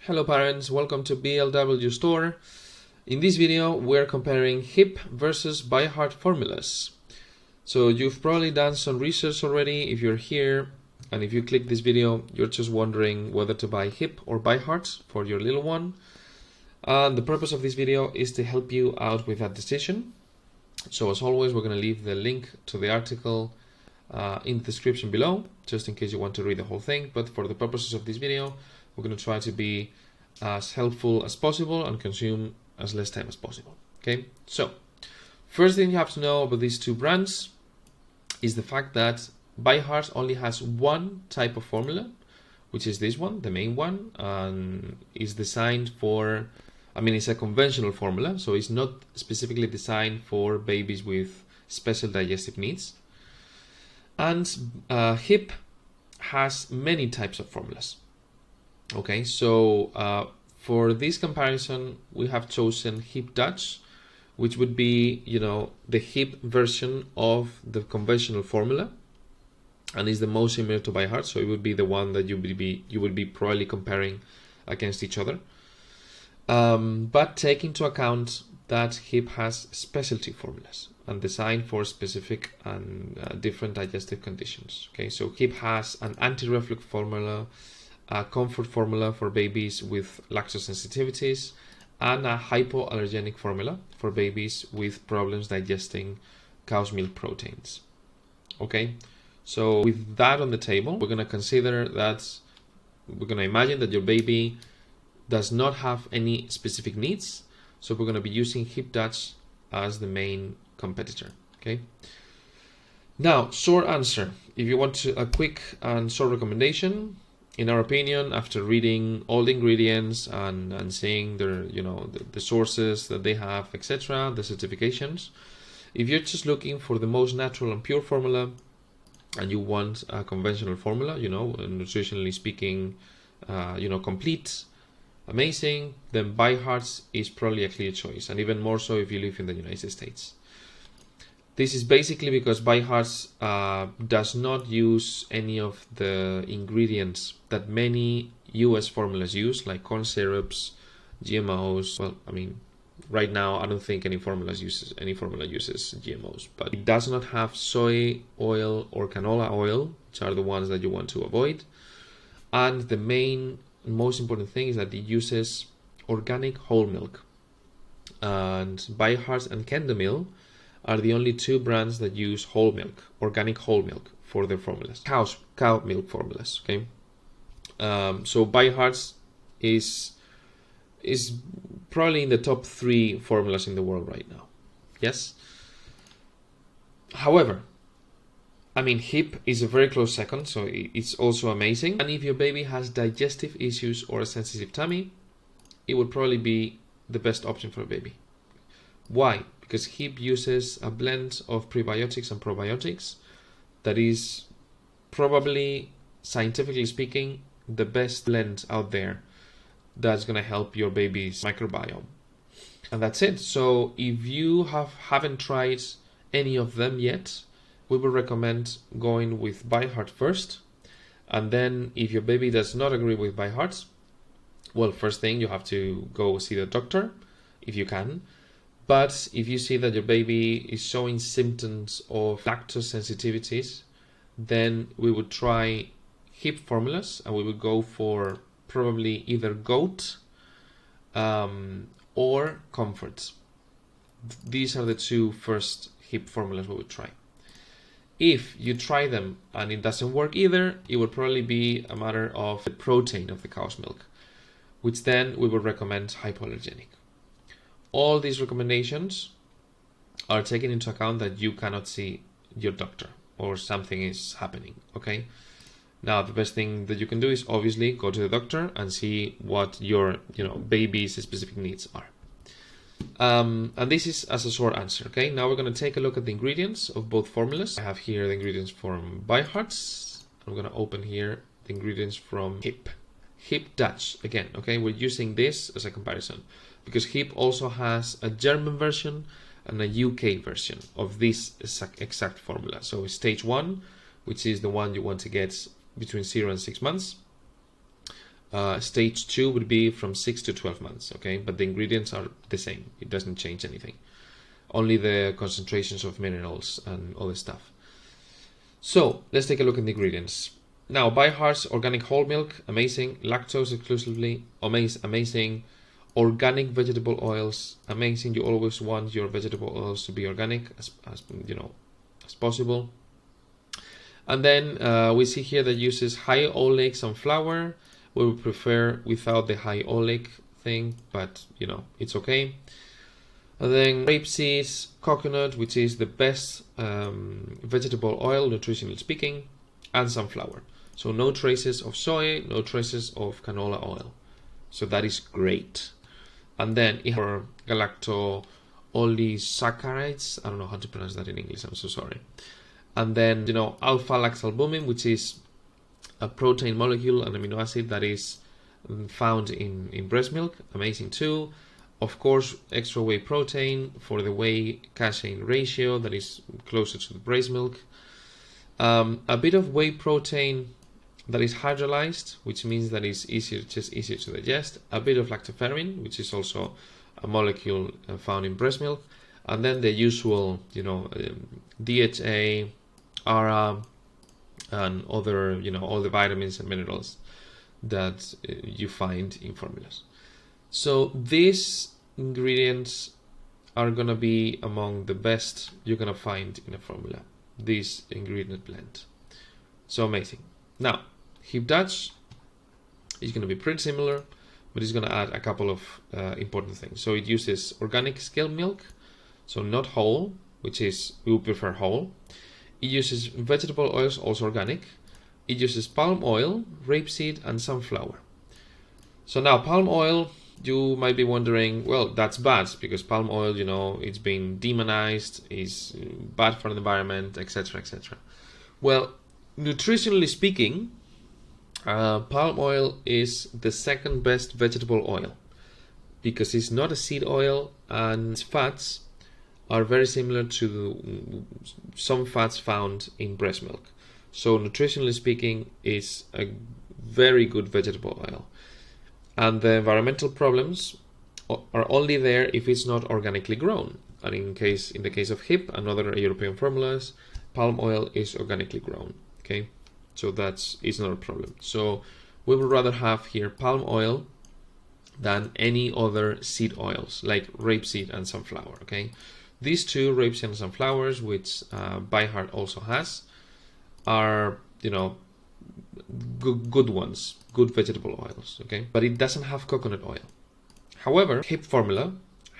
Hello parents, welcome to BLW Store. In this video, we're comparing Hipp versus Byheart formulas. So you've probably done some research already if you're here, and if you click this video, you're just wondering whether to buy Hipp or Byheart for your little one. And the purpose of this video is to help you out with that decision. So as always, we're going to leave the link to the article in the description below, just in case you want to read the whole thing. But for the purposes of this video, we're going to try to be as helpful as possible and consume as less time as possible. Okay, so first thing you have to know about these two brands is the fact that Byheart only has one type of formula, which is this one, the main one, and is designed for, it's a conventional formula, so it's not specifically designed for babies with special digestive needs. And Hipp has many types of formulas. Okay, so for this comparison, we have chosen Hipp Dutch, which would be, the Hipp version of the conventional formula, and is the most similar to Byheart. So it would be the one that you would be probably comparing against each other. But take into account that Hipp has specialty formulas and designed for specific and different digestive conditions. Okay, so Hipp has an anti-reflux formula, a comfort formula for babies with lactose sensitivities, and a hypoallergenic formula for babies with problems digesting cow's milk proteins. Okay, so with that on the table, we're going to consider that we're going to imagine that your baby does not have any specific needs, so we're going to be using Hipp Dutch as the main competitor. Okay, now short answer, if you want a quick and short recommendation, in our opinion, after reading all the ingredients and seeing their, the sources that they have, etc., the certifications, if you're just looking for the most natural and pure formula, and you want a conventional formula, nutritionally speaking, complete, amazing, then Byheart is probably a clear choice, and even more so if you live in the United States. This is basically because Byheart does not use any of the ingredients that many US formulas use, like corn syrups, GMOs. Well, right now I don't think any formula uses GMOs, but it does not have soy oil or canola oil, which are the ones that you want to avoid. And the most important thing is that it uses organic whole milk. And Byheart and Kendamil are the only two brands that use whole milk, organic whole milk, for their formulas. Cow milk formulas. Okay, so Byheart is probably in the top 3 formulas in the world right now. Yes. However, Hipp is a very close second, so it's also amazing. And if your baby has digestive issues or a sensitive tummy, it would probably be the best option for a baby. Why? Because Hipp uses a blend of prebiotics and probiotics that is probably, scientifically speaking, the best blend out there that's going to help your baby's microbiome. And that's it. So if you haven't tried any of them yet, we would recommend going with Byheart first. And then if your baby does not agree with Byheart, well, first thing, you have to go see the doctor if you can. But if you see that your baby is showing symptoms of lactose sensitivities, then we would try Hipp formulas, and we would go for probably either goat or comfort. These are the two first Hipp formulas we would try. If you try them and it doesn't work either, it would probably be a matter of the protein of the cow's milk, which then we would recommend hypoallergenic. All these recommendations are taken into account that you cannot see your doctor or something is happening. Okay. Now, the best thing that you can do is obviously go to the doctor and see what your, baby's specific needs are. And this is as a short answer. Okay. Now we're going to take a look at the ingredients of both formulas. I have here the ingredients from Byheart. I'm going to open here the ingredients from Hipp. Hipp Dutch again. Okay. We're using this as a comparison, because Hipp also has a German version and a UK version of this exact formula. So stage 1, which is the one you want to get between 0 and 6 months, Stage 2 would be from 6 to 12 months, okay? But the ingredients are the same. It doesn't change anything. Only the concentrations of minerals and all this stuff. So let's take a look at the ingredients. Now, Byheart's organic whole milk, amazing. Lactose exclusively, amazing. Organic vegetable oils, amazing. You always want your vegetable oils to be organic as possible. And then we see here that uses high oleic sunflower. We would prefer without the high oleic thing, but it's okay. And then rapeseed, coconut, which is the best vegetable oil, nutritionally speaking, and sunflower. So no traces of soy, no traces of canola oil. So that is great. And then for galacto-oligosaccharides, I don't know how to pronounce that in English, I'm so sorry. And then, alpha-lactalbumin, which is a protein molecule, an amino acid that is found in breast milk, amazing too. Of course, extra whey protein for the whey casein ratio that is closer to the breast milk. A bit of whey protein that is hydrolyzed, which means that it's easier to digest. A bit of lactoferrin, which is also a molecule found in breast milk. And then the usual, DHA, ARA, and other, all the vitamins and minerals that you find in formulas. So these ingredients are going to be among the best you're going to find in a formula, this ingredient blend. So amazing. Now, Hipp Dutch is going to be pretty similar, but it's going to add a couple of important things. So it uses organic skim milk, so not whole, which is, we would prefer whole. It uses vegetable oils, also organic. It uses palm oil, rapeseed, and sunflower. So now palm oil, you might be wondering, well, that's bad because palm oil, it's been demonized, is bad for the environment, etc., etc. Well, nutritionally speaking, palm oil is the second best vegetable oil because it's not a seed oil and its fats are very similar to some fats found in breast milk. So nutritionally speaking, it's a very good vegetable oil. And the environmental problems are only there if it's not organically grown. And in the case of Hipp and other European formulas, palm oil is organically grown. Okay, so it's not a problem. So we would rather have here palm oil than any other seed oils like rapeseed and sunflower. Okay, these two, rapeseed and sunflowers, which Byheart also has, are good ones, good vegetable oils, okay? But it doesn't have coconut oil. However, Hipp formula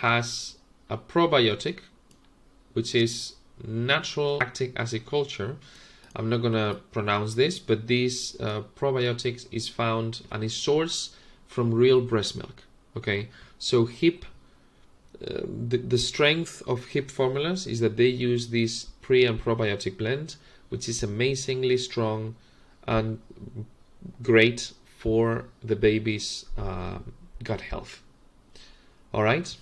has a probiotic, which is natural lactic acid culture. I'm not gonna pronounce this, but this probiotics is found and is sourced from real breast milk, okay? So Hipp, the strength of Hipp formulas is that they use this pre and probiotic blend, which is amazingly strong and great for the baby's gut health. All right,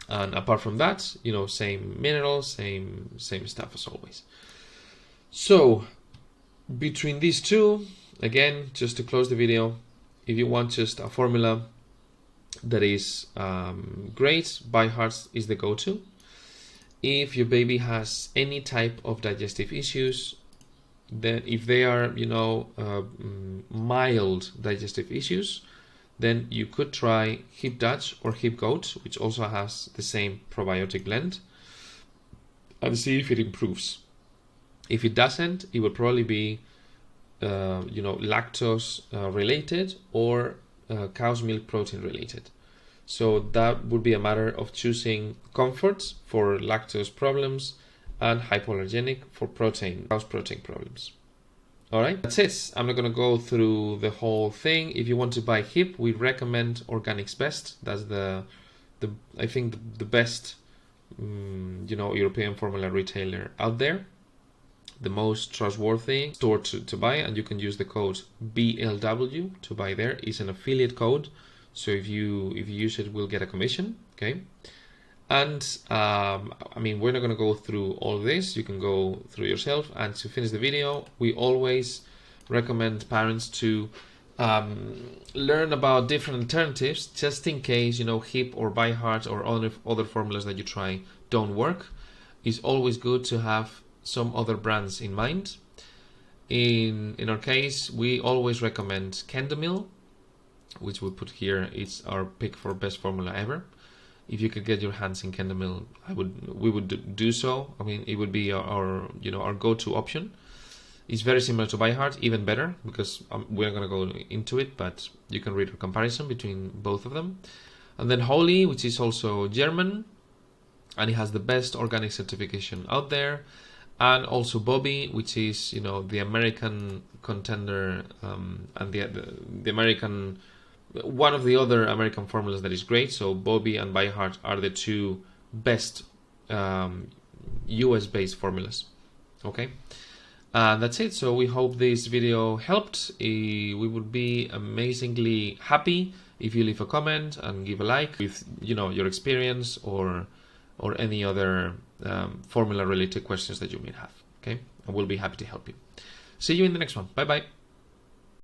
and apart from that, same minerals, same stuff as always. So between these two, again, just to close the video, if you want just a formula that is great, Byheart is the go-to. If your baby has any type of digestive issues, then if they are, mild digestive issues, then you could try Hipp Dutch or Hipp Goat, which also has the same probiotic blend, and see if it improves. If it doesn't, it will probably be, lactose related or cow's milk protein related. So that would be a matter of choosing comfort for lactose problems and hypoallergenic for cow's protein problems. All right, that's it. I'm not going to go through the whole thing. If you want to buy Hipp, we recommend Organics Best. That's I think the best, European formula retailer out there. The most trustworthy store to buy, and you can use the code BLW to buy there. It's an affiliate code. So if you use it, we'll get a commission, okay? And we're not going to go through all this. You can go through yourself. And to finish the video, we always recommend parents to learn about different alternatives just in case, you know, Hipp or Byheart or other formulas that you try don't work. It's always good to have some other brands in mind. In our case, we always recommend Candemil, which we put here. It's our pick for best formula ever. If you could get your hands in Candemil, we would do so. I mean, it would be our go-to option. It's very similar to Byheart, even better, because we're going to go into it, but you can read a comparison between both of them. And then Holy, which is also German, and it has the best organic certification out there. And also Bobby, which is, you know, the American contender, and the American, one of the other American formulas that is great. So Bobby and Byheart are the two best US-based formulas. Okay. And that's it. So we hope this video helped. We would be amazingly happy if you leave a comment and give a like with, you know, your experience or any other formula related questions that you may have. Okay, and we'll be happy to help you. See you in the next one. Bye bye.